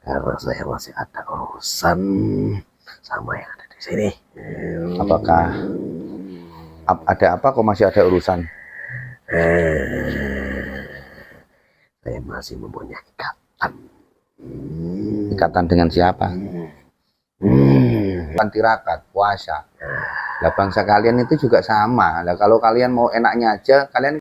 Karena saya masih ada urusan sama yang ada di sini. Apakah ada apa kok masih ada urusan? Saya masih mempunyai ikatan. Ikatan dengan siapa? Tirakat, puasa. Lah bangsa kalian itu juga sama. Lah kalau kalian mau enaknya aja, kalian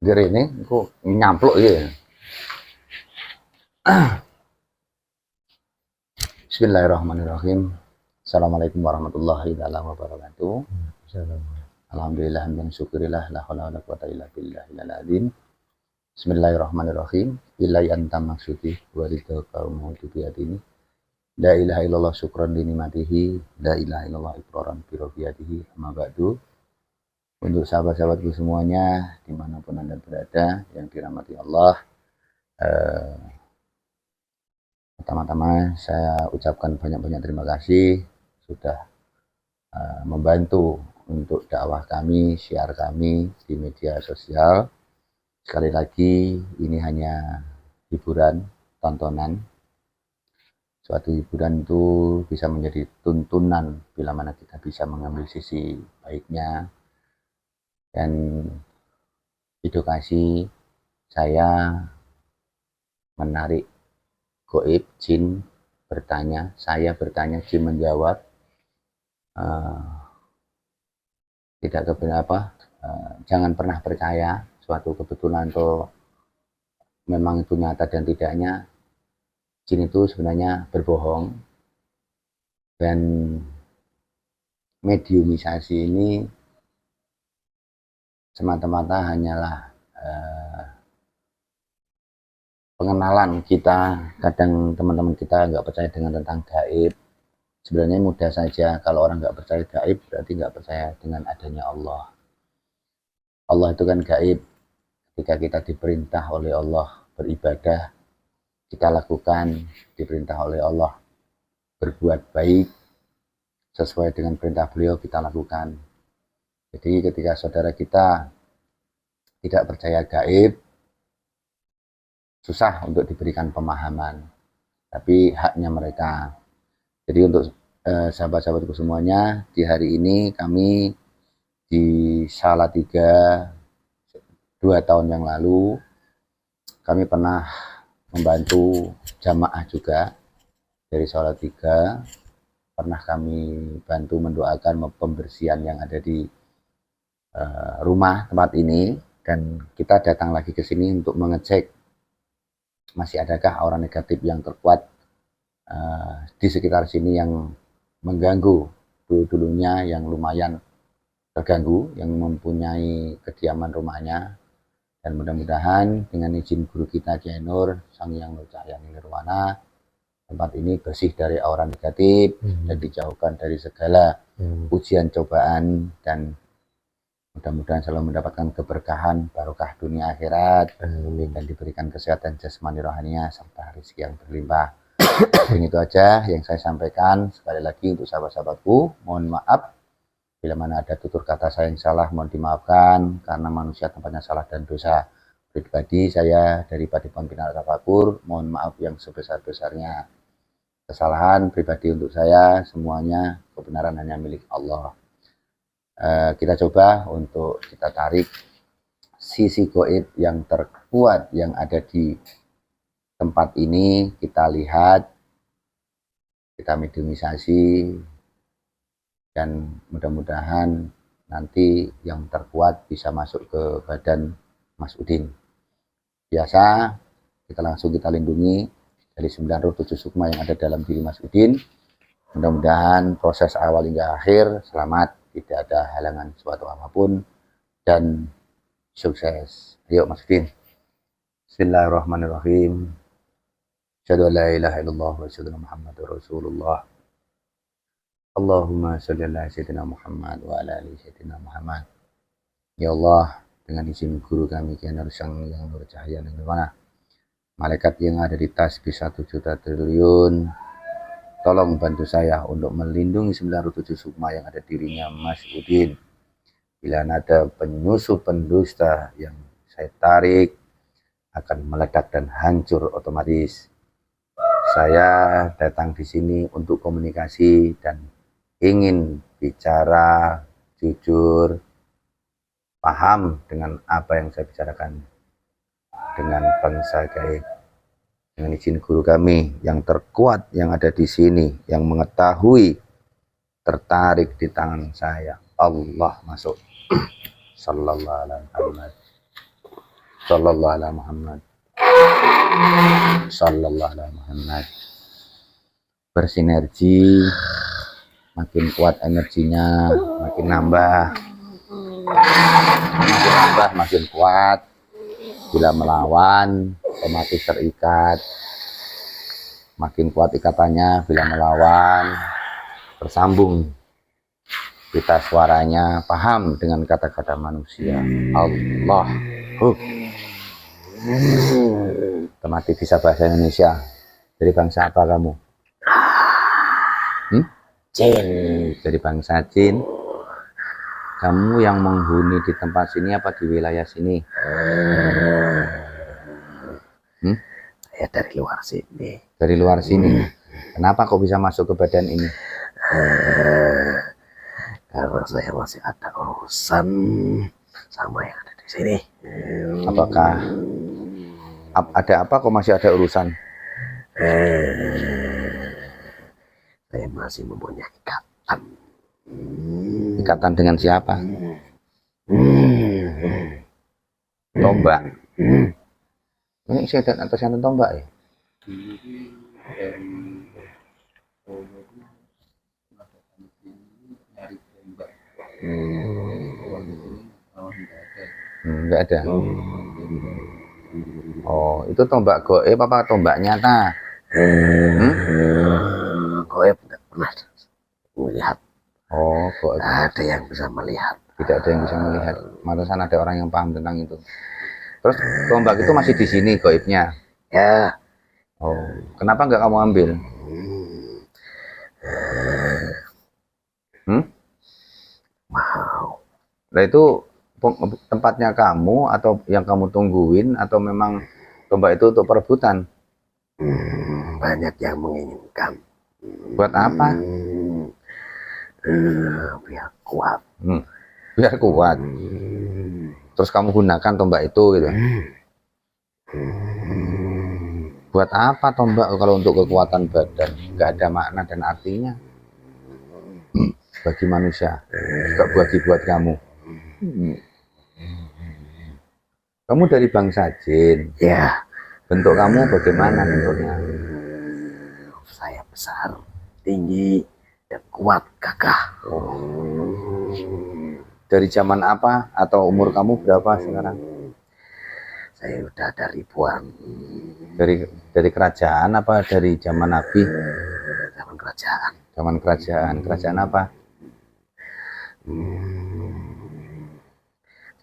gini ini kok nyampluk ya. Bismillahirrahmanirrahim. Assalamualaikum warahmatullahi wabarakatuh. Alhamdulillah dan syukurillah la haula wala quwata illa billahil azim. Bismillahirrahmanirrahim. Ilai anta maksudi wa ridha kaumu biyadini. La ilaha illallah syukran li nikmatihi, la ilaha illallah iqraran bi rububiyatihi. Amma ba'du. Untuk sahabat-sahabatku semuanya dimanapun Anda berada yang dirahmati Allah, pertama-tama saya ucapkan banyak-banyak terima kasih sudah membantu untuk dakwah kami, syiar kami di media sosial. Sekali lagi ini hanya hiburan, tontonan. Suatu hiburan itu bisa menjadi tuntunan bila mana kita bisa mengambil sisi baiknya. Dan edukasi saya menarik goib, jin bertanya, saya bertanya, jin menjawab. Tidak keberapa, jangan pernah percaya suatu kebetulan atau memang itu nyata dan tidaknya. Jin itu sebenarnya berbohong, dan mediumisasi ini semata-mata hanyalah pengenalan kita. Kadang teman-teman kita nggak percaya dengan tentang gaib. Sebenarnya mudah saja, kalau orang nggak percaya gaib berarti nggak percaya dengan adanya Allah. Allah itu kan gaib. Ketika kita diperintah oleh Allah beribadah, kita lakukan. Diperintah oleh Allah berbuat baik sesuai dengan perintah beliau, kita lakukan. Jadi ketika saudara kita tidak percaya gaib, susah untuk diberikan pemahaman, tapi haknya mereka. Jadi untuk sahabat-sahabatku semuanya, di hari ini kami di Salatiga 2 tahun yang lalu kami pernah membantu jamaah juga dari Salatiga. Pernah kami bantu mendoakan pembersihan yang ada di rumah tempat ini, dan kita datang lagi ke sini untuk mengecek masih adakah aura negatif yang terkuat di sekitar sini yang mengganggu dulunya yang lumayan terganggu, yang mempunyai kediaman rumahnya. Dan mudah-mudahan dengan izin guru kita Kiai Nur Sang Hyang Nur Cahyani Nirwana, tempat ini bersih dari aura negatif dan dijauhkan dari segala ujian cobaan, dan mudah-mudahan selalu mendapatkan keberkahan, barokah dunia akhirat, dan diberikan kesehatan jasmani rohaninya serta rezeki yang berlimpah. Dan itu aja yang saya sampaikan. Sekali lagi untuk sahabat-sahabatku, mohon maaf bila mana ada tutur kata saya yang salah, mohon dimaafkan, karena manusia tempatnya salah dan dosa. Pribadi saya dari Padepokan Bina Tafakur, mohon maaf yang sebesar-besarnya. Kesalahan pribadi untuk saya, semuanya kebenaran hanya milik Allah. Kita coba untuk kita tarik sisi goib yang terkuat yang ada di tempat ini, kita lihat, kita mediumisasi, dan mudah-mudahan nanti yang terkuat bisa masuk ke badan Mas Udin. Biasa kita langsung kita lindungi dari 9 roh 7 sukma yang ada dalam diri Mas Udin. Mudah-mudahan proses awal hingga akhir selamat, tidak ada halangan suatu apapun, dan sukses. Ayo Mas Udin. Bismillahirrahmanirrahim. Asyhadu an la ilaha illallah wa asyhadu anna Muhammadar Rasulullah. Allahumma sholli ala sayyidina Muhammad wa ala ali sayyidina Muhammad. Ya Allah, dengan izin guru kami Kiai Narsang yang Nur Cahaya Nirwana, malaikat yang ada di tasbih 1 juta triliun, tolong bantu saya untuk melindungi 97 sukma yang ada dirinya Mas Udin. Bila ada penyusup pendusta yang saya tarik, akan meledak dan hancur otomatis. Saya datang di sini untuk komunikasi dan ingin bicara jujur, paham dengan apa yang saya bicarakan dengan bangsa gaib. Dengan izin guru kami yang terkuat yang ada di sini, yang mengetahui, tertarik di tangan saya. Allah masuk. Sallallahu alaihi Muhammad. Sallallahu alaihi Muhammad. Sallallahu alaihi Muhammad. Bersinergi, makin kuat energinya, makin nambah, makin kuat. Bila melawan, otomatis terikat. Makin kuat ikatannya. Bila melawan, tersambung. Kita suaranya paham dengan kata-kata manusia. Allah. Otomatis bisa bahasa Indonesia. Dari bangsa apa kamu? Jin. Dari bangsa Jin. Kamu yang menghuni di tempat sini apa di wilayah sini? Saya dari luar sini. Dari luar sini. Kenapa kok bisa masuk ke badan ini? Karena saya masih ada urusan sama yang ada di sini. Apakah ada apa kok masih ada urusan? Saya masih mempunyai ikatan. Ikatan dengan siapa? Tombak. Ini saya dan atas yang tombak ya? Enggak ada. Oh, itu tombak goib apa tombak nyata? Goib nggak pernah melihat. Oh, goib. Tidak ada yang bisa melihat. Tidak ada yang bisa melihat. Mantasan ada orang yang paham tentang itu. Terus tombak itu masih di sini goibnya. Ya. Oh, kenapa nggak kamu ambil? Mau. Nah itu tempatnya kamu atau yang kamu tungguin atau memang tombak itu untuk perebutan? Banyak yang menginginkan. Buat apa? Biar kuat. Biar kuat. Terus kamu gunakan tombak itu gitu. Buat apa tombak kalau untuk kekuatan badan? Nggak ada makna dan artinya bagi manusia, juga buat kamu. Kamu dari bangsa Jin. Ya. Bentuk kamu bagaimana bentuknya? Saya besar, tinggi, dan kuat, gagah. Dari zaman apa atau umur kamu berapa sekarang? Saya udah ada ribuan. Dari kerajaan apa dari zaman Nabi? Zaman kerajaan. Zaman kerajaan. Kerajaan apa?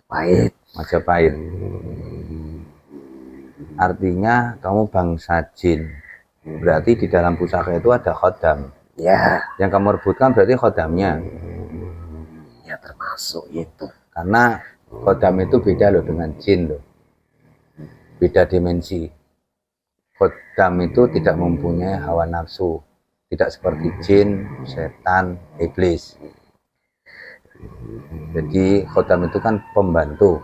Majapahit. Majapahit. Artinya kamu bangsa Jin. Berarti di dalam pusaka itu ada khodam. Ya. Yang kamu rebutkan berarti khodamnya. Ya termasuk itu. Karena khodam itu beda loh dengan Jin loh. Beda dimensi. Khodam itu tidak mempunyai hawa nafsu. Tidak seperti jin, setan, iblis. Jadi khodam itu kan pembantu.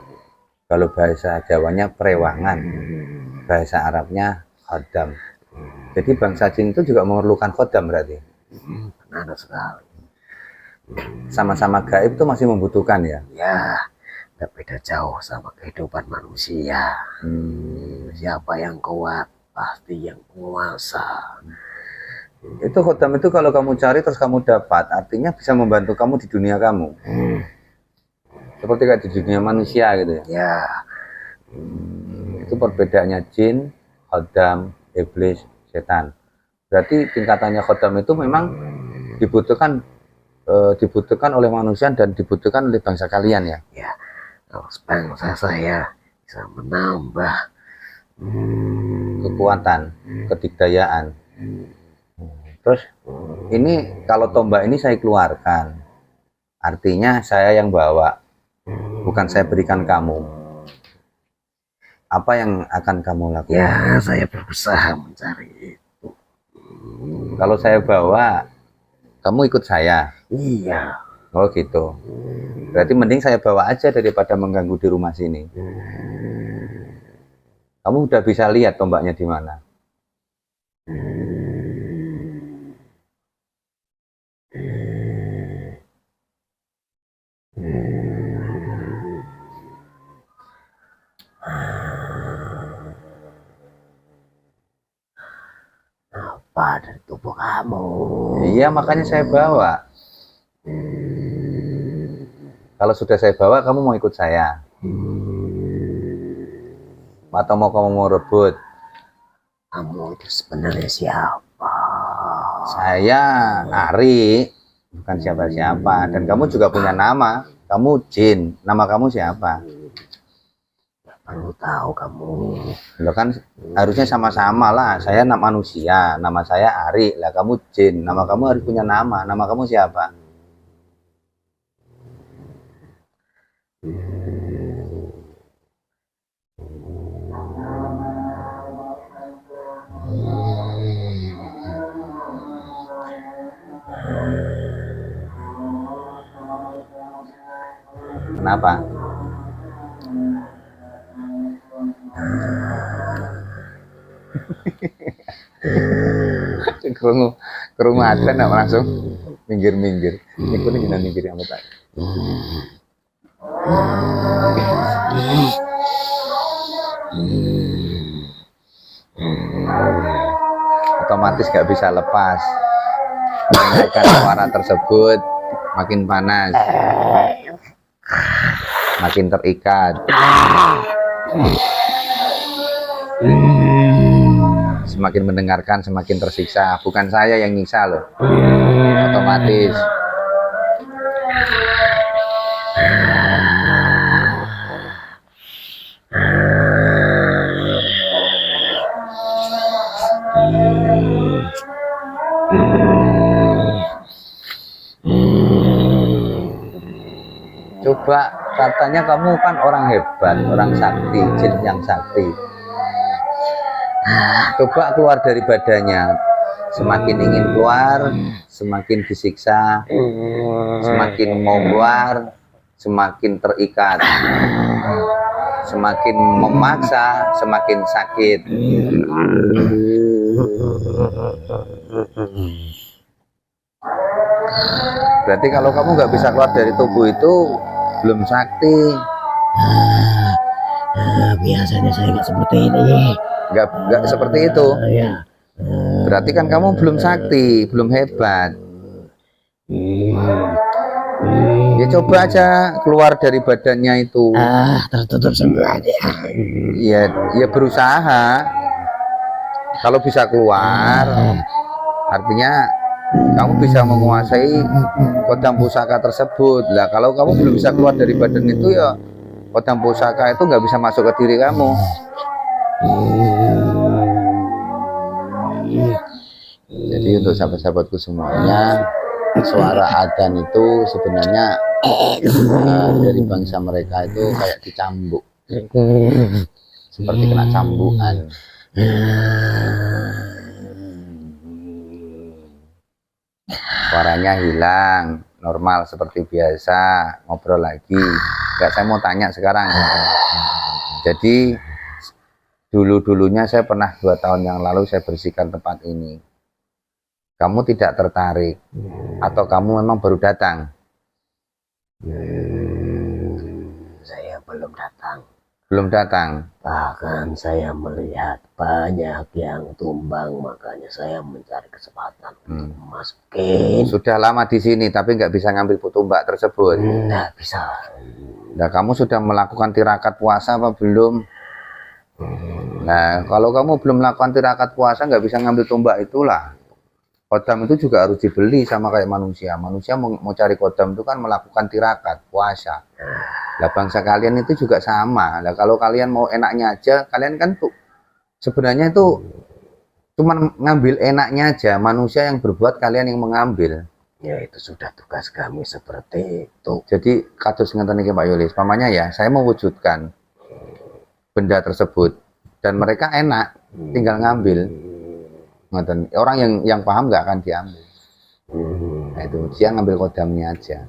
Kalau bahasa Jawanya perewangan, bahasa Arabnya khodam. Jadi bangsa Jin itu juga memerlukan khodam berarti. Benar sekali. Sama-sama gaib itu masih membutuhkan ya. Ya, tidak beda jauh sama kehidupan manusia. Siapa yang kuat pasti yang penguasa. Itu khodam itu kalau kamu cari terus kamu dapat, artinya bisa membantu kamu di dunia kamu. Seperti kayak di dunia manusia gitu ya. Ya. Itu perbedaannya jin, khodam, iblis, setan. Berarti tingkatannya khodam itu memang dibutuhkan oleh manusia dan dibutuhkan oleh bangsa kalian ya. Ya, kalau bangsa saya bisa menambah Kekuatan, kedikdayaan. Terus ini kalau tombak ini saya keluarkan, artinya saya yang bawa, bukan saya berikan kamu. Apa yang akan kamu lakukan? Ya, saya berusaha mencari itu. Kalau saya bawa, kamu ikut saya. Iya. Oh gitu. Berarti mending saya bawa aja daripada mengganggu di rumah sini. Kamu udah bisa lihat tombaknya di mana? Apa dari tubuh kamu? Iya, makanya saya bawa. Kalau sudah saya bawa, kamu mau ikut saya? Atau kamu mau rebut? Kamu itu sebenarnya siapa? Saya Ari, bukan siapa-siapa. Dan kamu juga punya nama. Kamu Jin. Nama kamu siapa? Perlu tahu kamu. Lo kan harusnya sama-sama lah. Saya manusia, nama saya Ari. Lah kamu Jin. Nama kamu harus punya nama. Nama kamu siapa? Kenapa? Kerungu ada nggak langsung minggir-minggir. Ini kuning jangan minggir yang betul. Otomatis nggak bisa lepas. Menaikkan suara tersebut makin panas, makin terikat. Semakin mendengarkan semakin tersiksa. Bukan saya yang nyiksa loh, otomatis. Coba, katanya kamu kan orang hebat, orang sakti, jin yang sakti. Coba keluar dari badannya. Semakin ingin keluar, semakin disiksa. Semakin mau keluar, semakin terikat. Semakin memaksa, semakin sakit. Berarti kalau kamu nggak bisa keluar dari tubuh itu belum sakti. Biasanya saya nggak seperti ini. Nggak seperti itu. Ya. Berarti kan kamu belum sakti, belum hebat. Ya coba aja keluar dari badannya itu. Tertutup sengaja. Ya berusaha. Kalau bisa keluar, artinya kamu bisa menguasai kodam pusaka tersebut. Lah kalau kamu belum bisa keluar dari badan itu, ya kodam pusaka itu nggak bisa masuk ke diri kamu. Jadi untuk sahabat-sahabatku semuanya, suara adzan itu sebenarnya dari bangsa mereka itu kayak dicambuk, seperti kena cambukan. Suaranya hilang, normal seperti biasa, ngobrol lagi. Enggak, saya mau tanya sekarang. Jadi dulu-dulunya saya pernah 2 tahun yang lalu saya bersihkan tempat ini. Kamu tidak tertarik atau kamu memang baru datang? Saya belum datang. Belum datang. Bahkan saya melihat banyak yang tumbang, makanya saya mencari kesempatan untuk masukin. Sudah lama di sini tapi nggak bisa ngambil tumbak tersebut. Nggak bisa. Nah, kamu sudah melakukan tirakat puasa apa belum? Nah, kalau kamu belum melakukan tirakat puasa, nggak bisa ngambil tombak itulah. Kodam itu juga harus dibeli sama kayak manusia. Manusia mau cari kodam itu kan melakukan tirakat puasa. Lah bangsa kalian itu juga sama. Lah kalau kalian mau enaknya aja, kalian kan tuh sebenarnya itu cuman ngambil enaknya aja. Manusia yang berbuat, kalian yang mengambil. Ya itu sudah tugas kami seperti itu. Jadi kados ngeten iki Pak Yulis, pamannya ya, saya mewujudkan benda tersebut dan mereka enak, tinggal ngambil. Ngoten. Orang yang paham nggak akan diambil. Nah, itu dia ngambil kodamnya aja.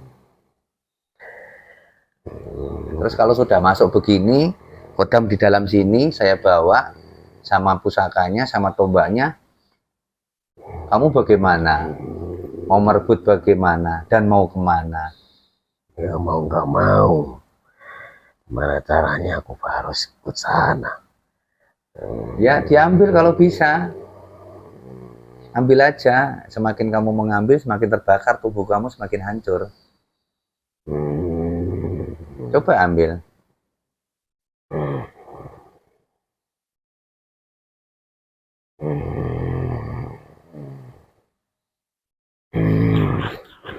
Terus kalau sudah masuk begini, kodam di dalam sini saya bawa sama pusakanya, sama tombaknya. Kamu bagaimana? Mau merebut bagaimana? Dan mau kemana? Ya mau nggak mau. Gimana caranya aku harus ikut sana? Ya diambil kalau bisa. Ambil aja. Semakin kamu mengambil, semakin terbakar tubuh kamu, semakin hancur. Coba ambil.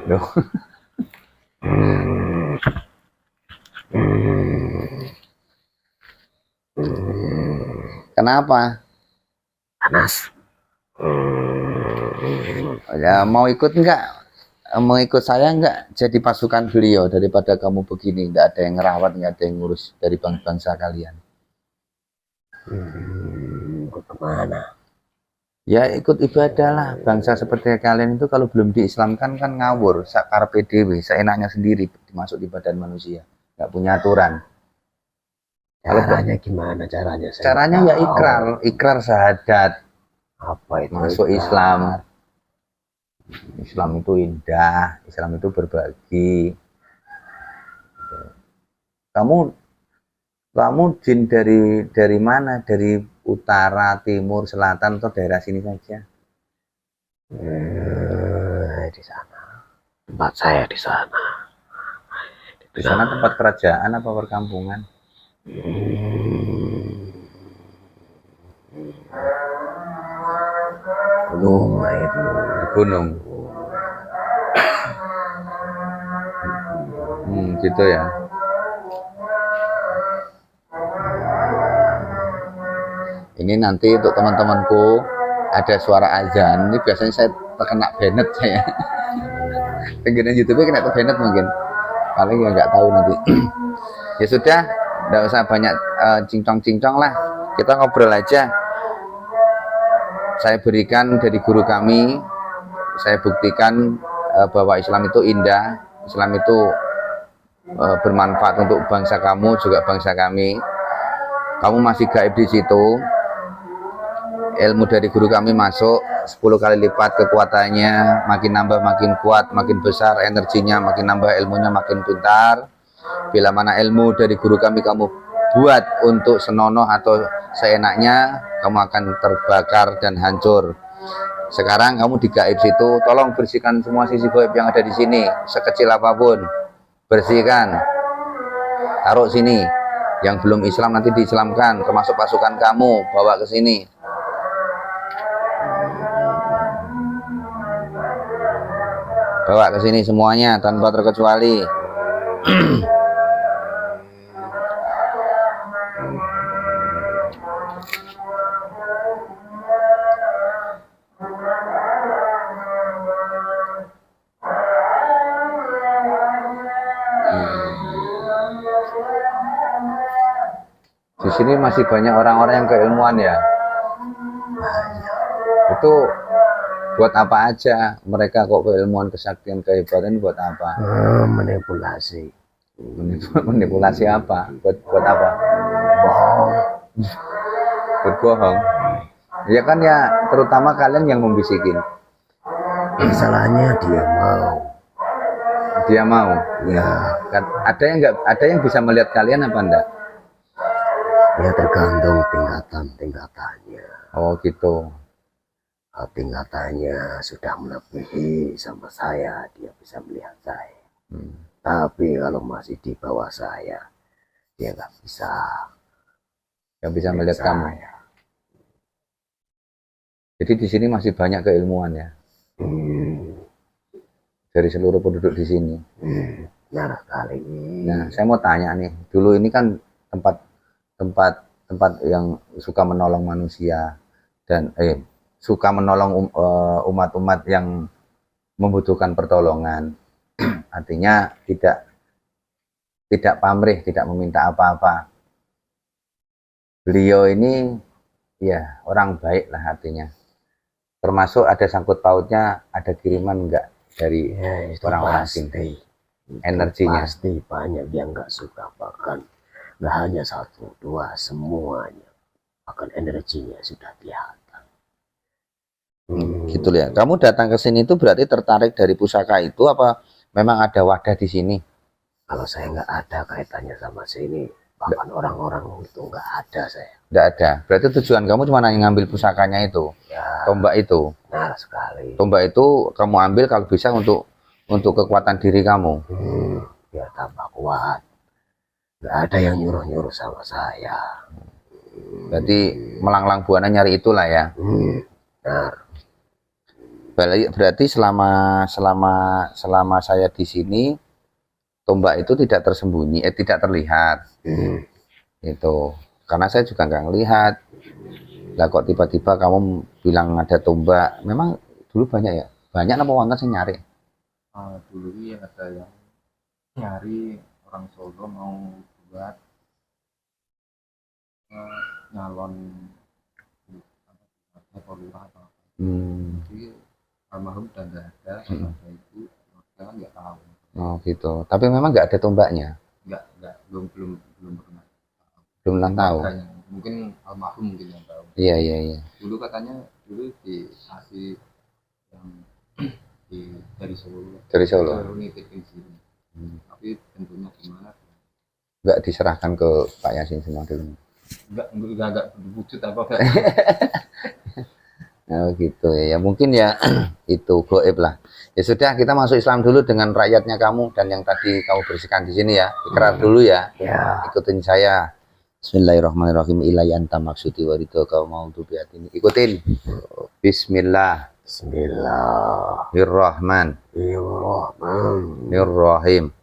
Loh. Kenapa? Panas. Ya, mau ikut enggak? Mau ikut saya enggak jadi pasukan beliau daripada kamu begini, enggak ada yang ngerawat, enggak ada yang ngurus dari bangsa kalian. Ikut kemana? Ya ikut ibadah lah. Bangsa seperti kalian itu kalau belum diislamkan kan ngawur, sakar PDW, seenaknya sendiri masuk di badan manusia, enggak punya aturan. Caranya gimana caranya? Caranya ya ikrar syahadat. Apa itu? Masuk Islam. Islam itu indah, Islam itu berbagi. Kamu jin dari mana? Dari utara, timur, selatan, atau daerah sini saja? Di sana. Tempat saya di sana. Di sana tempat kerajaan apa perkampungan? Gunung itu. Gunung. Gitu ya. Ini nanti untuk teman-temanku ada suara azan. Ini biasanya saya terkena banned saya. Penggunaan YouTube kena banned mungkin. Paling ya nggak tahu nanti. Ya sudah, nggak usah banyak cincong-cincong lah. Kita ngobrol aja. Saya berikan dari guru kami, saya buktikan bahwa Islam itu indah, Islam itu bermanfaat untuk bangsa kamu, juga bangsa kami. Kamu masih gaib di situ. Ilmu dari guru kami masuk 10 kali lipat kekuatannya, makin nambah makin kuat, makin besar energinya, makin nambah ilmunya makin pintar. Bila mana ilmu dari guru kami kamu buat untuk senonoh atau seenaknya, kamu akan terbakar dan hancur. Sekarang kamu di gaib situ, tolong bersihkan semua sisi gaib yang ada di sini, sekecil apapun. Bersihkan. Taruh sini. Yang belum Islam nanti diislamkan, termasuk pasukan kamu, bawa ke sini. Bawa ke sini semuanya tanpa terkecuali. Di sini masih banyak orang-orang yang keilmuan ya. Itu buat apa aja mereka kok keilmuan, kesaktian, kehebatan buat apa? Manipulasi. Manipulasi apa? Buat apa? Bohong. Berbohong. Ya kan ya, terutama kalian yang membisikin. Masalahnya dia mau. Dia mau. Ya. Kan ada yang bisa melihat kalian apa enggak? Ya tergantung tingkatannya. Oh gitu. Tingkatannya sudah melebihi sama saya, dia bisa melihat saya. Tapi kalau masih di bawah saya, dia nggak bisa. yang bisa melihat saya. kamu. Jadi di sini masih banyak keilmuan ya dari seluruh penduduk di sini. Benar sekali. Nah, saya mau tanya nih, dulu ini kan tempat yang suka menolong manusia dan suka menolong umat-umat yang membutuhkan pertolongan. Artinya tidak pamrih, tidak meminta apa-apa. Beliau ini ya orang baik lah artinya. Termasuk ada sangkut pautnya, ada kiriman enggak dari Ya, orang-orang sini. Energinya. Pasti banyak yang nggak suka, bahkan nggak hanya satu dua, semuanya. Bahkan energinya sudah kelihatan. Gitu ya. Kamu datang ke sini itu berarti tertarik dari pusaka itu apa memang ada wadah di sini? Kalau saya nggak ada kaitannya sama sini, bahkan orang-orang itu nggak ada saya. Nggak ada. Berarti tujuan kamu cuma ngambil pusakanya itu, Ya, tombak itu. benar sekali. Tombak itu kamu ambil kalau bisa untuk kekuatan diri kamu. Biar tambah kuat. Nggak ada yang nyuruh-nyuruh sama saya. Berarti melanglang buana nyari itulah ya. Benar. Berarti selama saya di sini tombak itu tidak tersembunyi, tidak terlihat. Itu karena saya juga nggak ngelihat. Lah kok tiba-tiba kamu bilang ada tombak? Memang dulu banyak ya? Banyak apa wonten sing nyari? Dulu ya ada yang nyari orang Solo mau buat nyalon atau lurah atau apa. Jadi almarhum udah nggak ada, ada itu warga kan nggak tahu. Oh gitu. Tapi memang nggak ada tombaknya. Nggak belum pernah. Belum tahu. Makanya, mungkin almarhum mungkin yang tahu. Iya. Dulu katanya dikasih yang dari Solo. Dari Solo. Nitipin sini. Tapi tentunya gimana? Nggak diserahkan ke Pak Yasin semua dulu. Nggak wujud apa kan? Oh gitu ya. Mungkin ya itu goib lah. Ya sudah, kita masuk Islam dulu dengan rakyatnya kamu dan yang tadi kamu bersihkan di sini ya. Ikrar dulu ya. Ya. Ikutin saya. Bismillahirrahmanirrahim. Ilahi anta maksudi wa ridho kau mau ini. Ikutin. Bismillah. Bismillahirrahmanirrahim.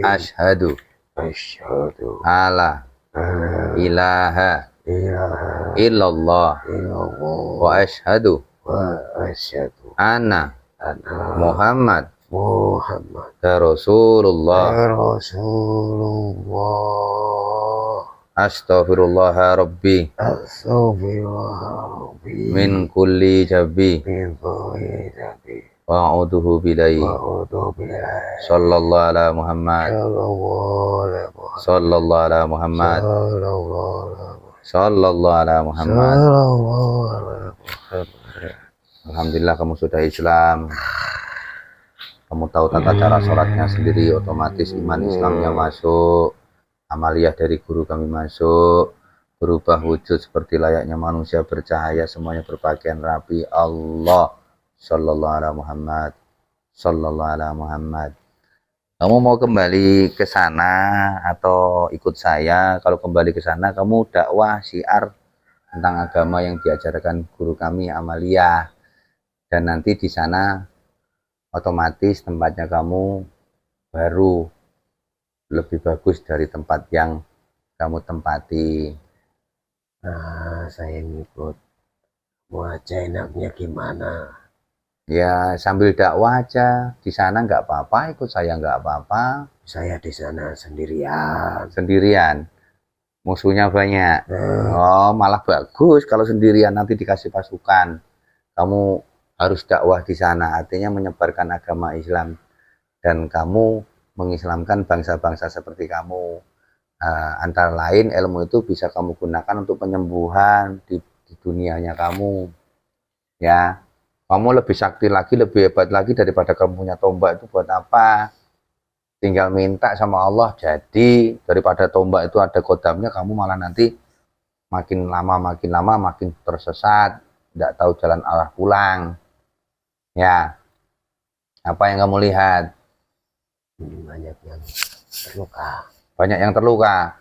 Asyhadu alla ilaha illallah wa asyhadu anna Muhammad Rasulullah. Astaghfirullah Rabbi min kulli jabi wa a'udhu billahi sallallahu ala Muhammad sallallahu ala Muhammad sallallahu ala Muhammad. Alhamdulillah kamu sudah Islam. Kamu tahu tata cara sholatnya sendiri, otomatis iman Islamnya masuk. Amaliyah dari guru kami masuk, berubah wujud seperti layaknya manusia bercahaya, semuanya berpakaian rapi. Allah sallallahu ala Muhammad sallallahu ala Muhammad. Kamu mau kembali ke sana atau ikut saya? Kalau kembali ke sana kamu dakwah syiar tentang agama yang diajarkan guru kami Amaliyah, dan nanti di sana otomatis tempatnya kamu baru lebih bagus dari tempat yang kamu tempati. Nah, saya ngikut. Mau aja enaknya gimana? Ya sambil dakwah aja di sana nggak apa-apa, ikut saya nggak apa-apa. Saya di sana sendirian. Sendirian, musuhnya banyak. Oh malah bagus kalau sendirian, nanti dikasih pasukan. Kamu harus dakwah di sana, artinya menyebarkan agama Islam dan kamu mengislamkan bangsa-bangsa seperti kamu. Antara lain ilmu itu bisa kamu gunakan untuk penyembuhan di dunianya kamu. Ya, kamu lebih sakti lagi, lebih hebat lagi daripada kamu punya tombak itu buat apa? Tinggal minta sama Allah jadi, daripada tombak itu ada kodamnya, kamu malah nanti makin lama makin tersesat, tidak tahu jalan arah pulang. Ya, apa yang kamu lihat? Banyak yang terluka. Banyak yang terluka.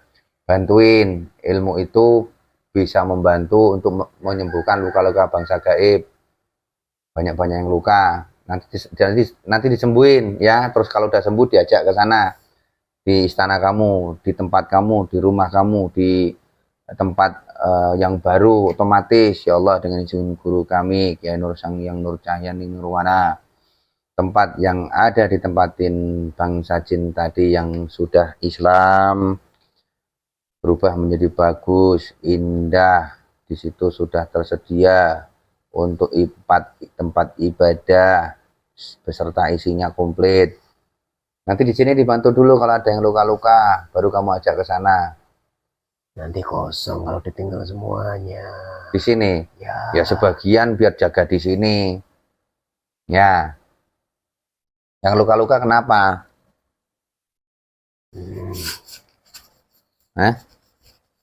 bantuin. Ilmu itu bisa membantu untuk menyembuhkan luka-luka bangsa gaib. Banyak-banyak yang luka. Nanti disembuhin ya. Terus kalau udah sembuh diajak ke sana. Di istana kamu, di tempat kamu, di rumah kamu, di tempat yang baru otomatis ya Allah dengan izin guru kami Kiai Nur Sangyang Nur Cahyani Nurwana, tempat yang ada ditempatin bangsa jin tadi yang sudah Islam berubah menjadi bagus, indah. Di situ sudah tersedia untuk tempat ibadah beserta isinya komplit. Nanti di sini dibantu dulu kalau ada yang luka-luka, baru kamu ajak ke sana. Nanti kosong kalau ditinggal semuanya. Di sini, Ya, ya sebagian biar jaga di sini. Ya, yang luka-luka kenapa?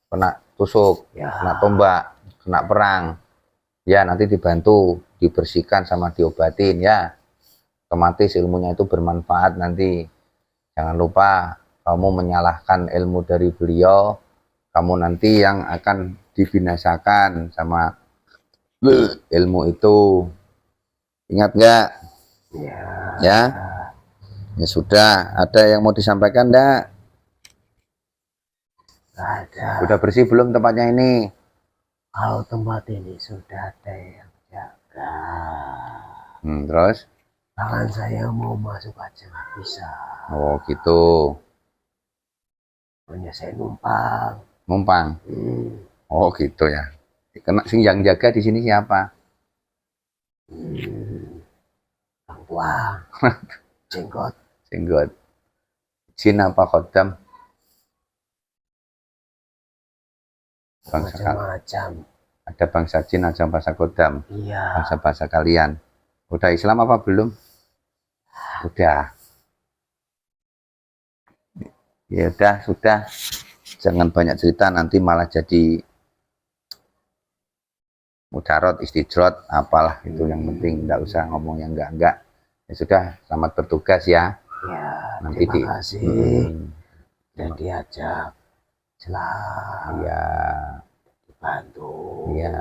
Kena tusuk, ya. kena tombak, kena perang. Ya, nanti dibantu, dibersihkan sama diobatin ya. Otomatis ilmunya itu bermanfaat nanti. Jangan lupa kamu menyalahkan ilmu dari beliau, kamu nanti yang akan dibinasakan sama ilmu itu. Ingat nggak? Ya. Ya, ya sudah. Ada yang mau disampaikan enggak? Ada. Sudah bersih belum tempatnya ini? Kalau tempat ini sudah ada yang jaga. Terus? Bahkan saya mau masuk aja nggak bisa. Oh gitu. Hanya saya numpang. Numpang. Oh gitu ya. Kena sing yang jaga di sini siapa? Orang tua. Jenggot. Jenggot. Jin apa khodam? Macam-macam. Ada bangsa jin, ada bangsa khodam. Iya. Bangsa-bangsa kalian. Udah Islam apa belum? Udah. Ya udah, sudah. Jangan banyak cerita, nanti malah jadi mudarat, istijrot, apalah itu yang penting. Nggak usah ngomong yang enggak. Ya sudah, selamat bertugas ya. Ya, Nanti terima kasih. Dan diajak. Selamat. Ya. Dibantu. Ya.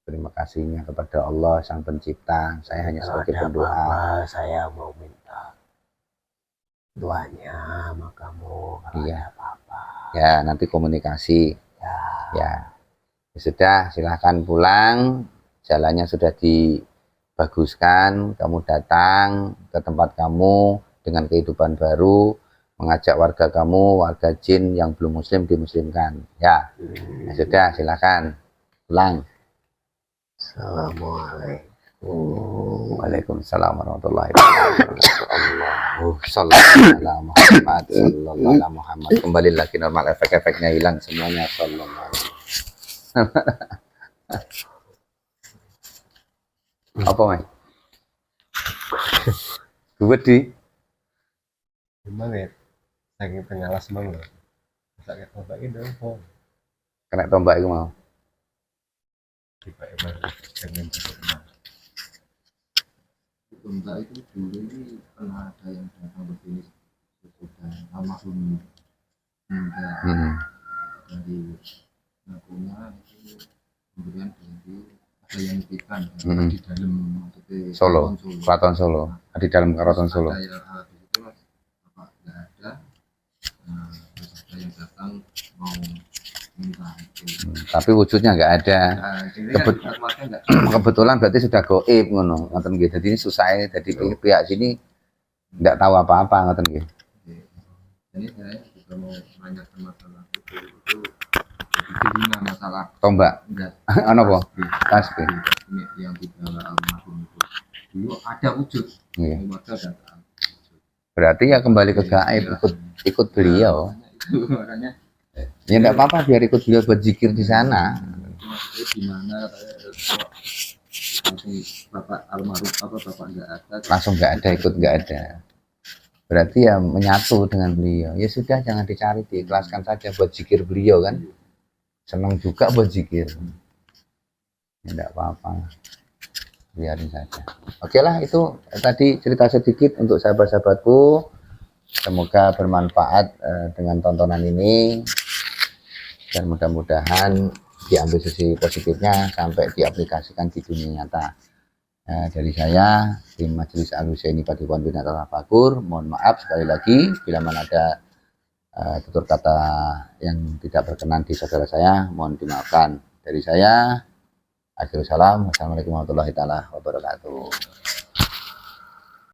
Terima kasihnya kepada Allah Sang Pencipta. Saya hanya sebagai pendoa. Apa, saya mau minta doanya sama kamu kalau Iya. ada apa-apa. Ya, nanti komunikasi. Ya. Ya. Ya sudah, silahkan pulang. Jalannya sudah dibaguskan. Kamu datang ke tempat kamu dengan kehidupan baru, mengajak warga kamu, warga jin yang belum muslim dimuslimkan. Ya. Ya sudah, silahkan pulang. Assalamualaikum. Waalaikumsalam warahmatullahi wabarakatuh. Sallallahu Muhammad, sallallahu Muhammad. Kembali lagi normal, efek-efeknya hilang semuanya. Sallallahu. Apa, Mas? Gede. Gimana ya? Saking pengalas banget. Sakit tombak itu dong. Kena tombak itu mau. Tiba emang pengen juga. Tombak itu dulu ini pernah ada yang datang begini sudah almarhum meninggal dari ngakunya itu kemudian dari ada yang nitipkan di dalam Solo, Keraton Solo. Di dalam Keraton Solo. Ada yang di situ bapak nggak ada, terus ada yang datang mau minta itu. Tapi wujudnya nggak ada. Kebetulan berarti sudah goib ngono, ngoten nggih. Dadi ini susah dadi pihak sini nggak tahu apa-apa ngoten nggih. Ini saya juga mau menanyakan masalah itu gimana masalah Tombak. enggak Ono apa? Tasbih. ini yang dibawa almarhum itu dulu ada wujud. Iya. Warga datang. Berarti ya kembali ke gaib, ikut beliau. Itu makanya Ya enggak apa-apa biar ikut beliau buat zikir di sana. gimana langsung bapak almarhum apa bapak nggak ada Langsung nggak ada, ikut nggak ada. Berarti ya menyatu dengan beliau. Ya sudah, jangan dicari, diikhlaskan saja buat zikir beliau kan. Senang juga buat zikir. Ya enggak apa-apa. Biarin saja. Oke lah, itu tadi cerita sedikit untuk sahabat-sahabatku. Semoga bermanfaat dengan tontonan ini, dan mudah-mudahan diambil sisi positifnya sampai diaplikasikan di dunia nyata. Dari saya, tim Majelis Al-Husaini Padepokan Bina Tafakur, mohon maaf sekali lagi bila mana ada tutur kata yang tidak berkenan di saudara saya, mohon dimaafkan. Dari saya, akhirul salam, wassalamualaikum warahmatullahi wabarakatuh.